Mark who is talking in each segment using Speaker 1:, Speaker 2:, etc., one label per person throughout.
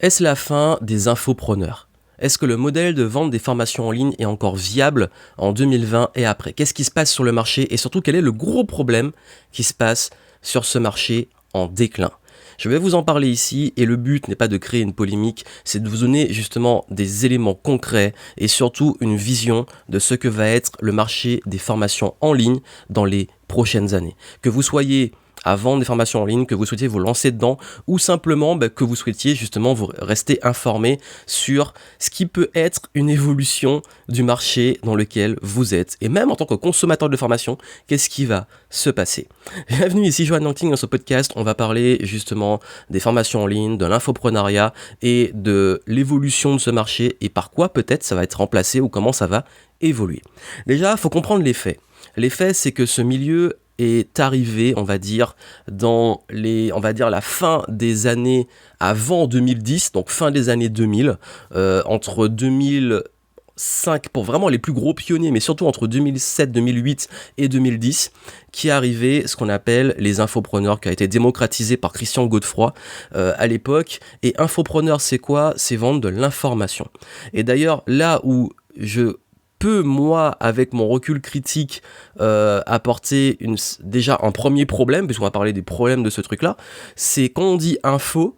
Speaker 1: Est-ce la fin des infopreneurs? Est-ce que le modèle de vente des formations en ligne est encore viable en 2020 et après? Qu'est-ce qui se passe sur le marché et surtout quel est le gros problème qui se passe sur ce marché en déclin? Je vais vous en parler ici et le but n'est pas de créer une polémique, c'est de vous donner justement des éléments concrets et surtout une vision de ce que va être le marché des formations en ligne dans les prochaines années. Que vous soyez à vendre des formations en ligne, que vous souhaitiez vous lancer dedans ou simplement que vous souhaitiez justement vous rester informé sur ce qui peut être une évolution du marché dans lequel vous êtes. Et même en tant que consommateur de formation, qu'est-ce qui va se passer? Bienvenue ici, Johan Nanking, dans ce podcast. On va parler justement des formations en ligne, de l'infoprenariat et de l'évolution de ce marché et par quoi peut-être ça va être remplacé ou comment ça va évoluer. Déjà, il faut comprendre les faits. Les faits, c'est que ce milieu est arrivé, on va dire, dans la fin des années avant 2010, donc fin des années 2000, entre 2005 pour vraiment les plus gros pionniers, mais surtout entre 2007, 2008 et 2010, qui est arrivé ce qu'on appelle les infopreneurs, qui a été démocratisé par Christian Godefroy à l'époque. Et infopreneur, c'est quoi? C'est vendre de l'information. Et d'ailleurs, là où je peux, moi, avec mon recul critique, apporter déjà un premier problème, puisqu'on va parler des problèmes de ce truc-là, c'est quand on dit info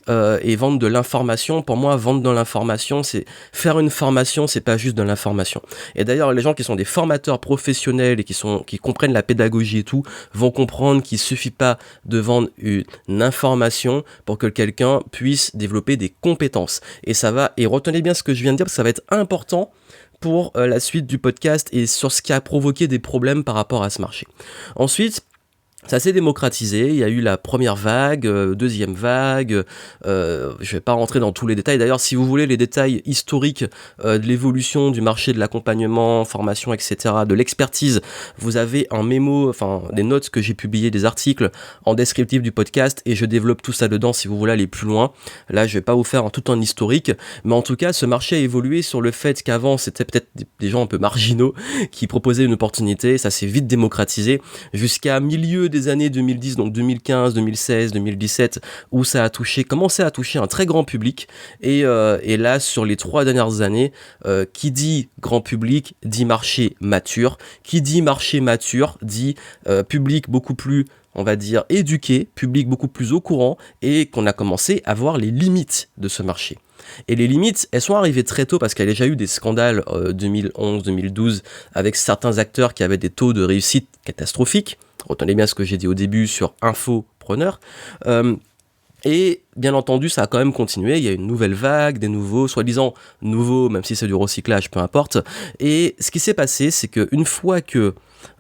Speaker 1: et vendre de l'information. Pour moi, vendre de l'information, c'est faire une formation, c'est pas juste de l'information. Et d'ailleurs, les gens qui sont des formateurs professionnels et qui comprennent la pédagogie et tout, vont comprendre qu'il suffit pas de vendre une information pour que quelqu'un puisse développer des compétences. Et retenez bien ce que je viens de dire, parce que ça va être important pour la suite du podcast et sur ce qui a provoqué des problèmes par rapport à ce marché. Ensuite, ça s'est démocratisé, il y a eu la première vague, deuxième vague, je vais pas rentrer dans tous les détails. D'ailleurs, si vous voulez les détails historiques de l'évolution du marché de l'accompagnement, formation, etc., de l'expertise, vous avez un mémo, enfin des notes que j'ai publiées, des articles en descriptif du podcast et je développe tout ça dedans si vous voulez aller plus loin. Là, je vais pas vous faire tout un historique, mais en tout cas, ce marché a évolué sur le fait qu'avant, c'était peut-être des gens un peu marginaux qui proposaient une opportunité, ça s'est vite démocratisé jusqu'à milieu des années 2010, donc 2015, 2016, 2017, où ça a commencé à toucher un très grand public. Et là, sur les 3 dernières années, qui dit grand public dit marché mature. Qui dit marché mature dit public beaucoup plus, on va dire, éduqué, public beaucoup plus au courant, et qu'on a commencé à voir les limites de ce marché. Et les limites, elles sont arrivées très tôt parce qu'il y a déjà eu des scandales 2011-2012 avec certains acteurs qui avaient des taux de réussite catastrophiques. Retenez bien ce que j'ai dit au début sur infopreneur. Et bien entendu, ça a quand même continué. Il y a une nouvelle vague, des nouveaux, soi-disant nouveaux, même si c'est du recyclage, peu importe. Et ce qui s'est passé, c'est qu'une fois que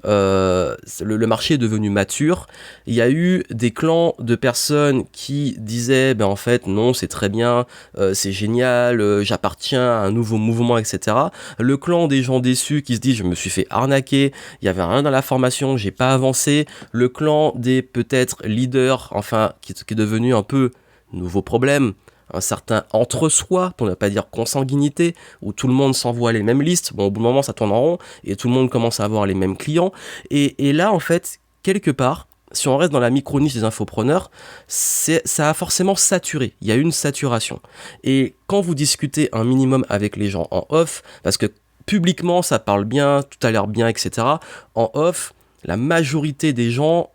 Speaker 1: le marché est devenu mature, il y a eu des clans de personnes qui disaient en fait non, c'est très bien, c'est génial, j'appartiens à un nouveau mouvement, etc. Le clan des gens déçus qui se disent je me suis fait arnaquer, il y avait rien dans la formation, j'ai pas avancé. Le clan des peut-être leaders, enfin qui est devenu un peu nouveau problème, un certain entre-soi, pour ne pas dire consanguinité, où tout le monde s'envoie les mêmes listes. Bon, au bout d'un moment, ça tourne en rond, et tout le monde commence à avoir les mêmes clients. Et là, en fait, quelque part, si on reste dans la micro-niche des infopreneurs, ça a forcément saturé. Il y a eu une saturation. Et quand vous discutez un minimum avec les gens en off, parce que publiquement, ça parle bien, tout a l'air bien, etc., en off, la majorité des gens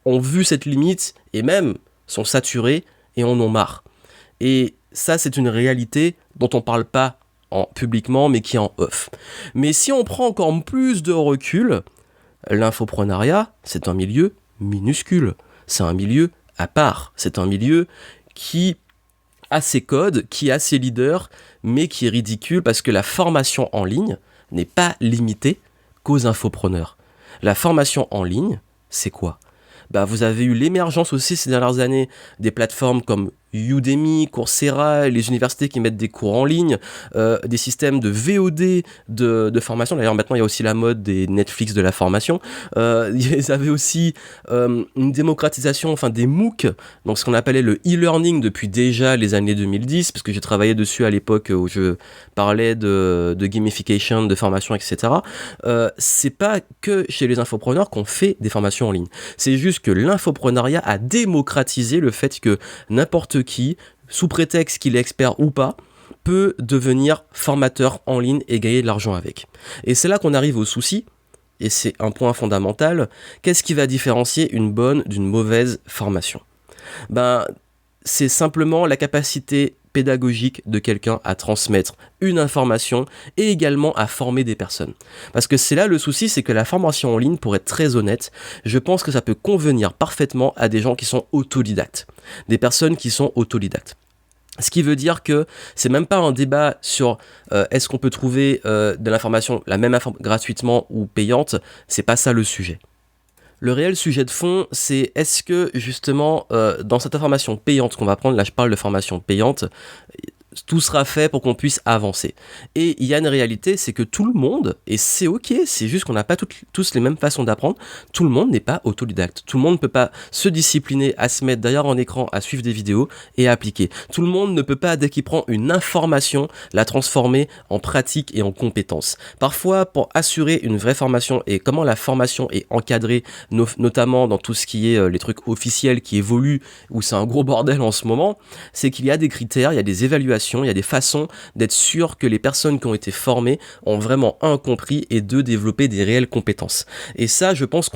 Speaker 1: ont vu cette limite, et même sont saturés, et en ont marre. Et ça, c'est une réalité dont on ne parle pas publiquement, mais qui est en off. Mais si on prend encore plus de recul, l'infoprenariat, c'est un milieu minuscule. C'est un milieu à part. C'est un milieu qui a ses codes, qui a ses leaders, mais qui est ridicule parce que la formation en ligne n'est pas limitée qu'aux infopreneurs. La formation en ligne, c'est quoi ? Vous avez eu l'émergence aussi ces dernières années des plateformes comme Udemy, Coursera, les universités qui mettent des cours en ligne, des systèmes de VOD de formation. D'ailleurs, maintenant, il y a aussi la mode des Netflix de la formation. Ils avaient aussi une démocratisation, des MOOC, donc ce qu'on appelait le e-learning depuis déjà les années 2010, parce que j'ai travaillé dessus à l'époque où je parlais de gamification, de formation, etc. C'est pas que chez les infopreneurs qu'on fait des formations en ligne. C'est juste que l'infoprenariat a démocratisé le fait que n'importe qui, sous prétexte qu'il est expert ou pas, peut devenir formateur en ligne et gagner de l'argent avec. Et c'est là qu'on arrive au souci, et c'est un point fondamental, qu'est-ce qui va différencier une bonne d'une mauvaise formation ? C'est simplement la capacité pédagogique de quelqu'un à transmettre une information et également à former des personnes. Parce que c'est là le souci, c'est que la formation en ligne, pour être très honnête, je pense que ça peut convenir parfaitement à des gens qui sont autodidactes. Des personnes qui sont autodidactes. Ce qui veut dire que c'est même pas un débat sur est-ce qu'on peut trouver de l'information, la même information gratuitement ou payante, c'est pas ça le sujet. Le réel sujet de fond, c'est est-ce que justement dans cette information payante qu'on va prendre, là je parle de formation payante, tout sera fait pour qu'on puisse avancer. Et il y a une réalité, c'est que tout le monde, et c'est ok, c'est juste qu'on n'a pas tous les mêmes façons d'apprendre, tout le monde n'est pas autodidacte. Tout le monde ne peut pas se discipliner à se mettre derrière un écran, à suivre des vidéos et à appliquer. Tout le monde ne peut pas, dès qu'il prend une information, la transformer en pratique et en compétence. Parfois, pour assurer une vraie formation et comment la formation est encadrée, notamment dans tout ce qui est les trucs officiels qui évoluent, où c'est un gros bordel en ce moment, c'est qu'il y a des critères, il y a des évaluations, il y a des façons d'être sûr que les personnes qui ont été formées ont vraiment, un, compris et deux, développé des réelles compétences. Et ça, je pense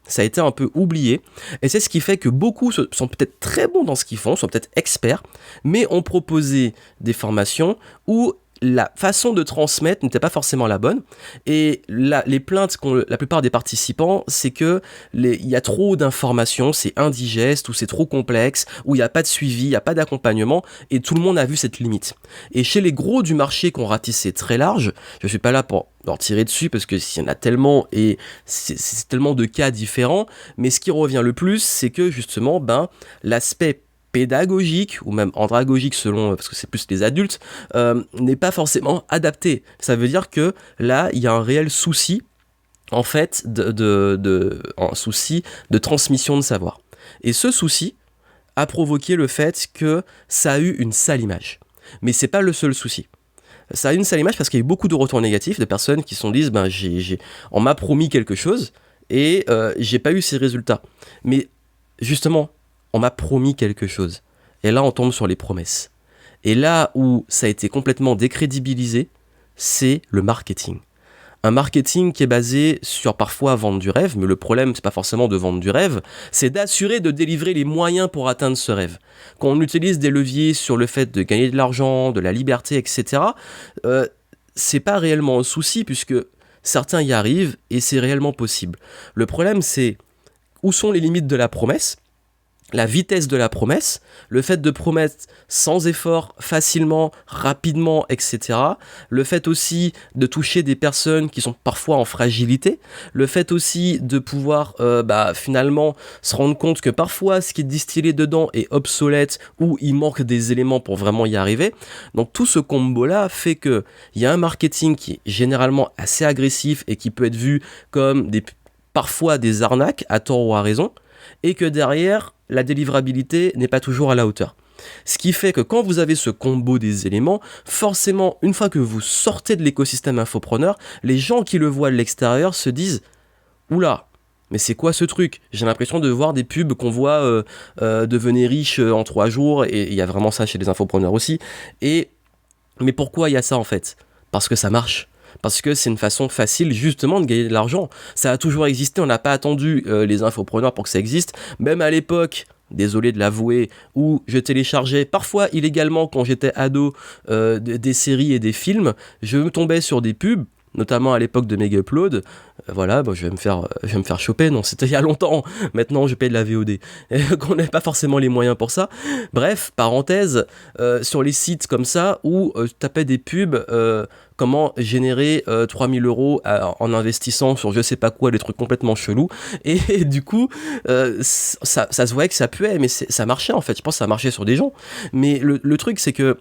Speaker 1: ça a été un peu oublié, et c'est ce qui fait que beaucoup sont peut-être très bons dans ce qu'ils font, sont peut-être experts, mais ont proposé des formations où la façon de transmettre n'était pas forcément la bonne, et les plaintes qu'ont la plupart des participants, c'est que il y a trop d'informations, c'est indigeste, ou c'est trop complexe, ou il n'y a pas de suivi, il n'y a pas d'accompagnement, et tout le monde a vu cette limite. Et chez les gros du marché qu'on ratissait très large, je ne suis pas là pour leur tirer dessus, parce que s'il y en a tellement, et c'est tellement de cas différents, mais ce qui revient le plus, c'est que justement, l'aspect pédagogique ou même andragogique selon, parce que c'est plus les adultes, n'est pas forcément adapté. Ça veut dire que là, il y a un réel souci, en fait, un souci de transmission de savoir. Et ce souci a provoqué le fait que ça a eu une sale image. Mais c'est pas le seul souci. Ça a eu une sale image parce qu'il y a eu beaucoup de retours négatifs de personnes qui se sont dit, on m'a promis quelque chose et j'ai pas eu ces résultats. Mais justement, on m'a promis quelque chose. Et là, on tombe sur les promesses. Et là où ça a été complètement décrédibilisé, c'est le marketing. Un marketing qui est basé sur parfois vendre du rêve, mais le problème, c'est pas forcément de vendre du rêve, c'est d'assurer de délivrer les moyens pour atteindre ce rêve. Quand on utilise des leviers sur le fait de gagner de l'argent, de la liberté, etc., c'est pas réellement un souci, puisque certains y arrivent et c'est réellement possible. Le problème, c'est où sont les limites de la promesse ? La vitesse de la promesse, le fait de promettre sans effort, facilement, rapidement, etc. Le fait aussi de toucher des personnes qui sont parfois en fragilité. Le fait aussi de pouvoir finalement se rendre compte que parfois ce qui est distillé dedans est obsolète ou il manque des éléments pour vraiment y arriver. Donc tout ce combo-là fait qu'il y a un marketing qui est généralement assez agressif et qui peut être vu comme parfois des arnaques à tort ou à raison, et que derrière, la délivrabilité n'est pas toujours à la hauteur. Ce qui fait que quand vous avez ce combo des éléments, forcément, une fois que vous sortez de l'écosystème infopreneur, les gens qui le voient de l'extérieur se disent « Oula, mais c'est quoi ce truc ? J'ai l'impression de voir des pubs qu'on voit devenez riche en 3 jours, et il y a vraiment ça chez les infopreneurs aussi. Mais pourquoi il y a ça en fait ? Parce que ça marche. Parce que c'est une façon facile justement de gagner de l'argent. Ça a toujours existé, on n'a pas attendu les infopreneurs pour que ça existe. Même à l'époque, désolé de l'avouer, où je téléchargeais parfois illégalement quand j'étais ado des séries et des films, je me tombais sur des pubs, notamment à l'époque de Megupload. Je vais me faire choper. Non, c'était il y a longtemps. Maintenant, je paye de la VOD. Qu'on n'avait pas forcément les moyens pour ça. Bref, parenthèse, sur les sites comme ça, où je tapais des pubs, comment générer 3000 € en investissant sur je sais pas quoi, des trucs complètement chelous. Et du coup, ça se voyait que ça puait, mais ça marchait en fait. Je pense que ça marchait sur des gens. Mais le truc, c'est que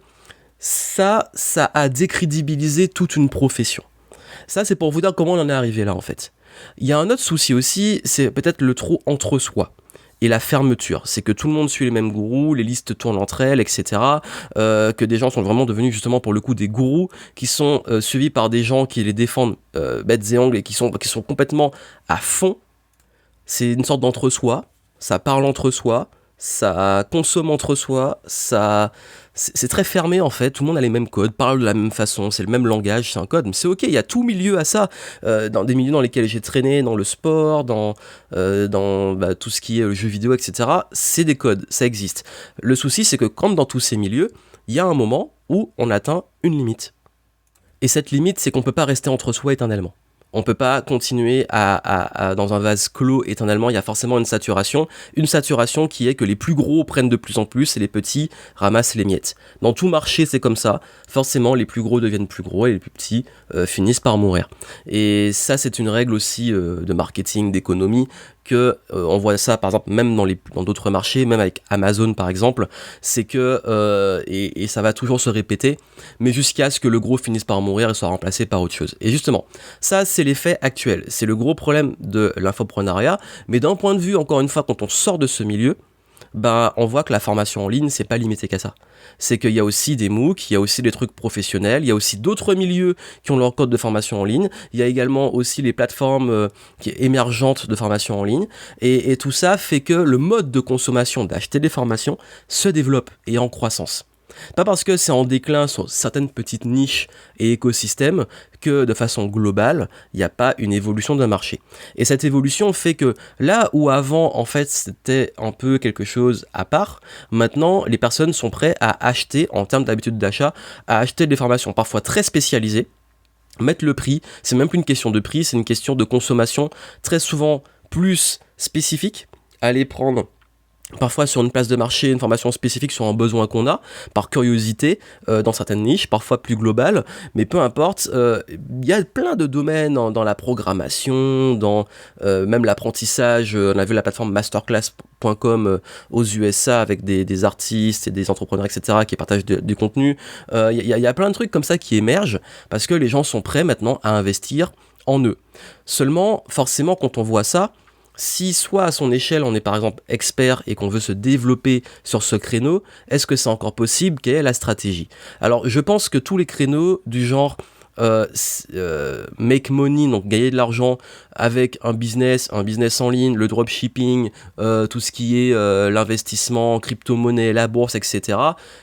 Speaker 1: ça a décrédibilisé toute une profession. Ça, c'est pour vous dire comment on en est arrivé là, en fait. Il y a un autre souci aussi, c'est peut-être le trop entre soi et la fermeture. C'est que tout le monde suit les mêmes gourous, les listes tournent entre elles, etc. Que des gens sont vraiment devenus justement pour le coup des gourous qui sont suivis par des gens qui les défendent bêtes et ongles et qui sont complètement à fond. C'est une sorte d'entre-soi, ça parle entre soi, ça consomme entre soi, c'est très fermé en fait, tout le monde a les mêmes codes, parle de la même façon, c'est le même langage, c'est un code, mais c'est ok, il y a tout milieu à ça, dans des milieux dans lesquels j'ai traîné, dans le sport, dans tout ce qui est jeux vidéo, etc. C'est des codes, ça existe. Le souci, c'est que comme dans tous ces milieux, il y a un moment où on atteint une limite. Et cette limite, c'est qu'on ne peut pas rester entre soi éternellement. On ne peut pas continuer dans un vase clos éternellement, il y a forcément une saturation qui est que les plus gros prennent de plus en plus et les petits ramassent les miettes. Dans tout marché, c'est comme ça, forcément les plus gros deviennent plus gros et les plus petits finissent par mourir. Et ça, c'est une règle aussi de marketing, d'économie, que on voit ça par exemple même dans d'autres marchés, même avec Amazon par exemple, c'est que et ça va toujours se répéter, mais jusqu'à ce que le gros finisse par mourir et soit remplacé par autre chose. Et justement, ça c'est l'effet actuel, c'est le gros problème de l'infopreneuriat, mais d'un point de vue encore une fois quand on sort de ce milieu, on voit que la formation en ligne, c'est pas limité qu'à ça. C'est qu'il y a aussi des MOOC, il y a aussi des trucs professionnels, il y a aussi d'autres milieux qui ont leur code de formation en ligne, il y a également aussi les plateformes émergentes de formation en ligne, et tout ça fait que le mode de consommation d'acheter des formations se développe et est en croissance. Pas parce que c'est en déclin sur certaines petites niches et écosystèmes que de façon globale, il n'y a pas une évolution d'un marché. Et cette évolution fait que là où avant, en fait, c'était un peu quelque chose à part, maintenant, les personnes sont prêtes à acheter, en termes d'habitude d'achat, à acheter des formations parfois très spécialisées, mettre le prix, c'est même plus une question de prix, c'est une question de consommation très souvent plus spécifique, aller prendre parfois sur une place de marché, une formation spécifique sur un besoin qu'on a, par curiosité, dans certaines niches, parfois plus globales, mais peu importe, il y a plein de domaines dans la programmation, dans même l'apprentissage, on a vu la plateforme masterclass.com aux USA avec des artistes et des entrepreneurs, etc., qui partagent du contenu, il y a plein de trucs comme ça qui émergent, parce que les gens sont prêts maintenant à investir en eux. Seulement, forcément, quand on voit ça, si soit à son échelle on est par exemple expert et qu'on veut se développer sur ce créneau, est-ce que c'est encore possible? Quelle est la stratégie? Alors je pense que tous les créneaux du genre make money, donc gagner de l'argent avec un business en ligne, le dropshipping, tout ce qui est l'investissement, crypto-monnaie, la bourse, etc.,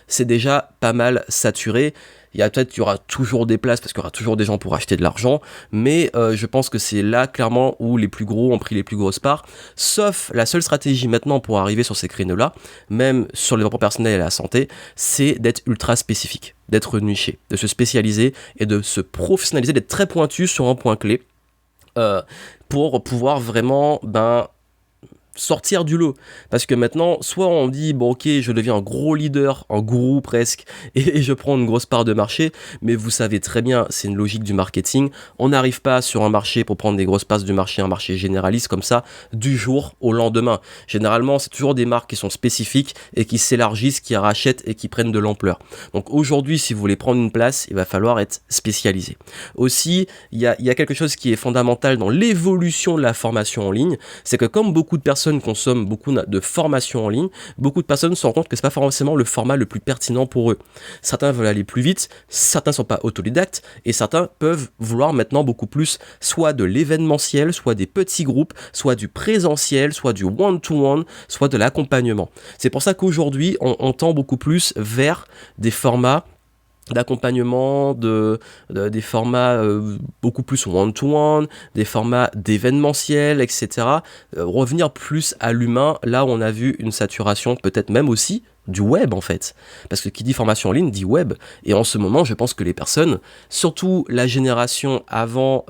Speaker 1: c'est déjà pas mal saturé. Il y aura toujours des places parce qu'il y aura toujours des gens pour acheter de l'argent, mais je pense que c'est là clairement où les plus gros ont pris les plus grosses parts, sauf la seule stratégie maintenant pour arriver sur ces créneaux-là, même sur le développement personnel et la santé, c'est d'être ultra spécifique, d'être niché, de se spécialiser et de se professionnaliser, d'être très pointu sur un point clé pour pouvoir vraiment sortir du lot, parce que maintenant soit on dit bon ok je deviens un gros leader, un gourou presque, et je prends une grosse part de marché, mais vous savez très bien c'est une logique du marketing, on n'arrive pas sur un marché pour prendre des grosses parts du marché, un marché généraliste comme ça du jour au lendemain. Généralement c'est toujours des marques qui sont spécifiques et qui s'élargissent, qui rachètent et qui prennent de l'ampleur. Donc aujourd'hui si vous voulez prendre une place, il va falloir être spécialisé. Aussi il y a quelque chose qui est fondamental dans l'évolution de la formation en ligne, c'est que comme beaucoup de personnes consomment beaucoup de formations en ligne, beaucoup de personnes se rendent compte que c'est pas forcément le format le plus pertinent pour eux. Certains veulent aller plus vite, certains sont pas autodidactes et certains peuvent vouloir maintenant beaucoup plus soit de l'événementiel, soit des petits groupes, soit du présentiel, soit du one-to-one, soit de l'accompagnement. C'est pour ça qu'aujourd'hui on tend beaucoup plus vers des formats d'accompagnement, des formats beaucoup plus one-to-one, des formats d'événementiel, etc. Revenir plus à l'humain, là où on a vu une saturation peut-être même aussi du web en fait, parce que qui dit formation en ligne dit web, et en ce moment je pense que les personnes, surtout la génération avant,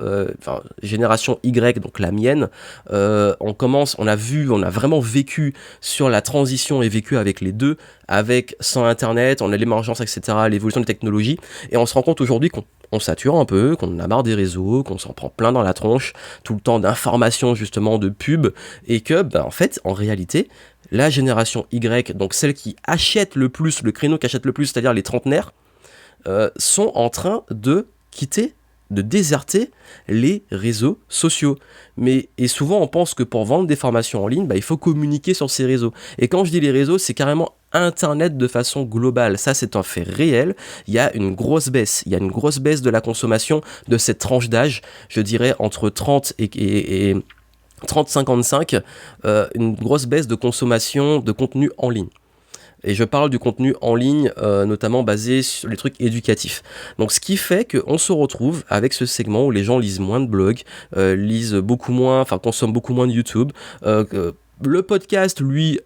Speaker 1: génération Y, donc la mienne, on a vraiment vécu sur la transition et vécu avec les deux, avec sans internet, on a l'émergence, etc., l'évolution des technologies, et on se rend compte aujourd'hui qu'on sature un peu, qu'on en a marre des réseaux, qu'on s'en prend plein dans la tronche, tout le temps d'informations justement, de pubs, et que en fait, en réalité, la génération Y, donc celle qui achète le plus, le créneau qui achète le plus, c'est-à-dire les trentenaires, sont en train de déserter les réseaux sociaux. Et souvent on pense que pour vendre des formations en ligne, il faut communiquer sur ces réseaux. Et quand je dis les réseaux, c'est carrément Internet de façon globale. Ça, c'est un fait réel. Il y a une grosse baisse. Il y a une grosse baisse de la consommation de cette tranche d'âge, je dirais entre 30 et 30-55, une grosse baisse de consommation de contenu en ligne. Et je parle du contenu en ligne, notamment basé sur les trucs éducatifs. Donc ce qui fait qu'on se retrouve avec ce segment où les gens lisent moins de blogs, lisent beaucoup moins, enfin consomment beaucoup moins de YouTube. Le podcast, lui,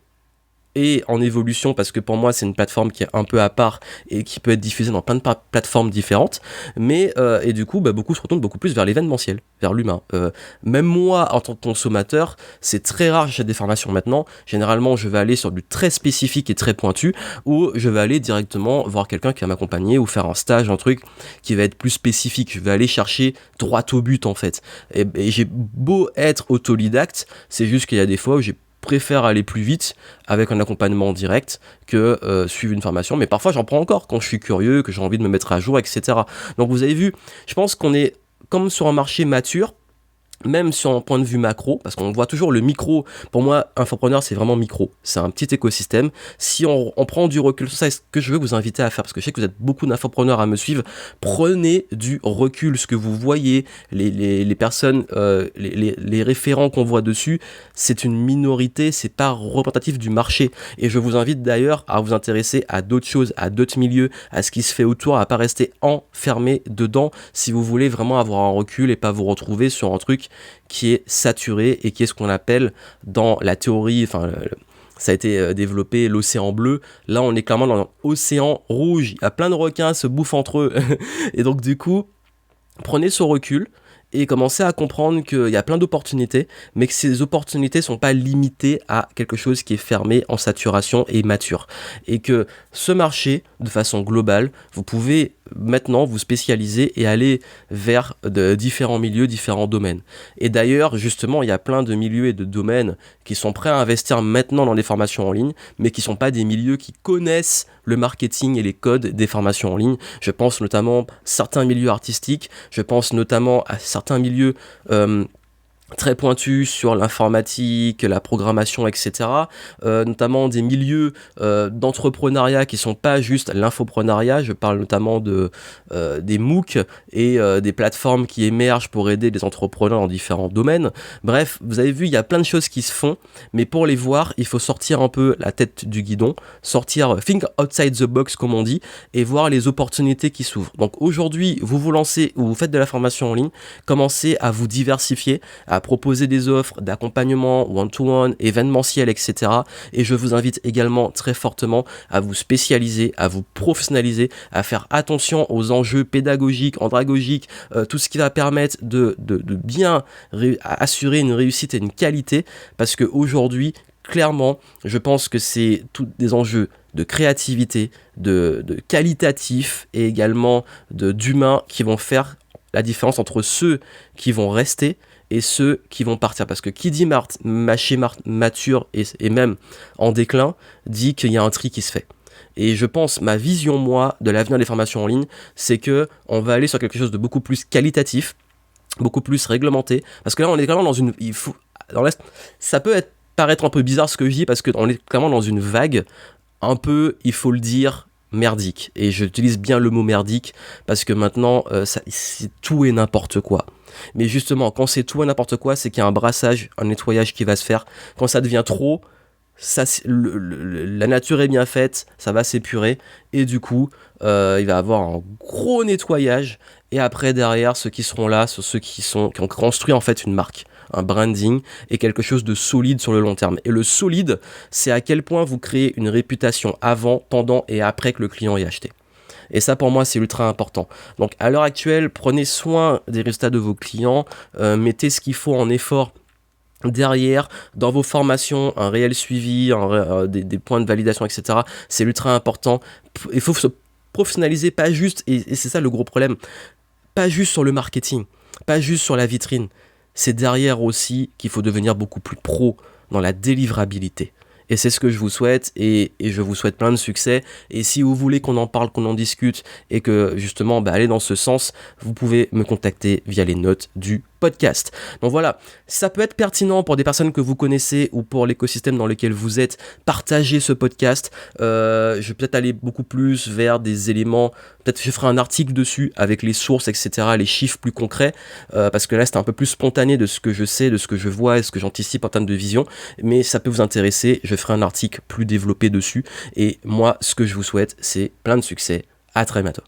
Speaker 1: est en évolution parce que pour moi c'est une plateforme qui est un peu à part et qui peut être diffusée dans plein de plateformes différentes, mais et du coup beaucoup se retournent beaucoup plus vers l'événementiel, vers l'humain. Même moi en tant que consommateur, c'est très rare que j'achète des formations maintenant. Généralement je vais aller sur du très spécifique et très pointu, ou je vais aller directement voir quelqu'un qui va m'accompagner ou faire un stage, un truc qui va être plus spécifique. Je vais aller chercher droit au but en fait, et j'ai beau être autodidacte, c'est juste qu'il y a des fois où j'ai préfère aller plus vite avec un accompagnement direct que suivre une formation, mais parfois j'en prends encore quand je suis curieux, que j'ai envie de me mettre à jour, etc. Donc vous avez vu, je pense qu'on est comme sur un marché mature, même sur un point de vue macro, parce qu'on voit toujours le micro. Pour moi, infopreneur, c'est vraiment micro. C'est un petit écosystème. Si on prend du recul sur ça, est ce que je veux vous inviter à faire, parce que je sais que vous êtes beaucoup d'infopreneurs à me suivre, prenez du recul. Ce que vous voyez, les personnes, les référents qu'on voit dessus, c'est une minorité, c'est pas représentatif du marché. Et je vous invite d'ailleurs à vous intéresser à d'autres choses, à d'autres milieux, à ce qui se fait autour, à pas rester enfermé dedans, si vous voulez vraiment avoir un recul et pas vous retrouver sur un truc qui est saturé et qui est ce qu'on appelle dans la théorie, enfin ça a été développé, l'océan bleu. Là on est clairement dans l'océan rouge, il y a plein de requins se bouffent entre eux et donc du coup prenez ce recul et commencez à comprendre qu'il y a plein d'opportunités, mais que ces opportunités ne sont pas limitées à quelque chose qui est fermé, en saturation et mature. Et que ce marché, de façon globale, vous pouvez maintenant vous spécialiser et aller vers de différents milieux, différents domaines. Et d'ailleurs, justement, il y a plein de milieux et de domaines qui sont prêts à investir maintenant dans des formations en ligne, mais qui ne sont pas des milieux qui connaissent le marketing et les codes des formations en ligne. Je pense notamment à certains milieux artistiques, je pense notamment à certains milieux très pointus sur l'informatique, la programmation, etc. Notamment des milieux d'entrepreneuriat qui sont pas juste l'infoprenariat. Je parle notamment des MOOC et des plateformes qui émergent pour aider des entrepreneurs dans différents domaines. Bref, vous avez vu, il y a plein de choses qui se font, mais pour les voir, il faut sortir un peu la tête du guidon, think outside the box comme on dit, et voir les opportunités qui s'ouvrent. Donc aujourd'hui, vous vous lancez ou vous faites de la formation en ligne, commencez à vous diversifier, à proposer des offres d'accompagnement one-to-one, événementiel, etc. Et je vous invite également très fortement à vous spécialiser, à vous professionnaliser, à faire attention aux enjeux pédagogiques, andragogiques, tout ce qui va permettre de bien assurer une réussite et une qualité, parce qu'aujourd'hui, clairement, je pense que c'est tous des enjeux de créativité, de qualitatif et également d'humain qui vont faire la différence entre ceux qui vont rester et ceux qui vont partir. Parce que qui dit marché mature et même en déclin, dit qu'il y a un tri qui se fait. Et je pense, ma vision, moi, de l'avenir des formations en ligne, c'est que on va aller sur quelque chose de beaucoup plus qualitatif, beaucoup plus réglementé. Parce que là, on est clairement dans une... ça peut paraître un peu bizarre ce que je dis, parce qu'on est clairement dans une vague un peu, il faut le dire, merdique. Et j'utilise bien le mot merdique, parce que maintenant, c'est tout et n'importe quoi. Mais justement, quand c'est tout et n'importe quoi, c'est qu'il y a un brassage, un nettoyage qui va se faire. Quand ça devient trop, la nature est bien faite, ça va s'épurer, et du coup, il va y avoir un gros nettoyage. Et après, derrière, ceux qui seront là, sont ceux qui ont construit en fait une marque, un branding et quelque chose de solide sur le long terme. Et le solide, c'est à quel point vous créez une réputation avant, pendant et après que le client ait acheté. Et ça, pour moi, c'est ultra important. Donc, à l'heure actuelle, prenez soin des résultats de vos clients, mettez ce qu'il faut en effort derrière, dans vos formations, un réel suivi, des points de validation, etc. C'est ultra important. Il faut se professionnaliser, pas juste, et c'est ça le gros problème, pas juste sur le marketing, pas juste sur la vitrine. C'est derrière aussi qu'il faut devenir beaucoup plus pro dans la délivrabilité. Et c'est ce que je vous souhaite, et je vous souhaite plein de succès. Et si vous voulez qu'on en parle, qu'on en discute, et que justement aller dans ce sens, vous pouvez me contacter via les notes du podcast. Donc voilà, ça peut être pertinent pour des personnes que vous connaissez ou pour l'écosystème dans lequel vous êtes. Partagez ce podcast. Je vais peut-être aller beaucoup plus vers des éléments, peut-être je ferai un article dessus avec les sources, etc., les chiffres plus concrets, parce que là c'est un peu plus spontané de ce que je sais, de ce que je vois et ce que j'anticipe en termes de vision, mais ça peut vous intéresser, je ferai un article plus développé dessus. Et moi, ce que je vous souhaite, c'est plein de succès. À très bientôt.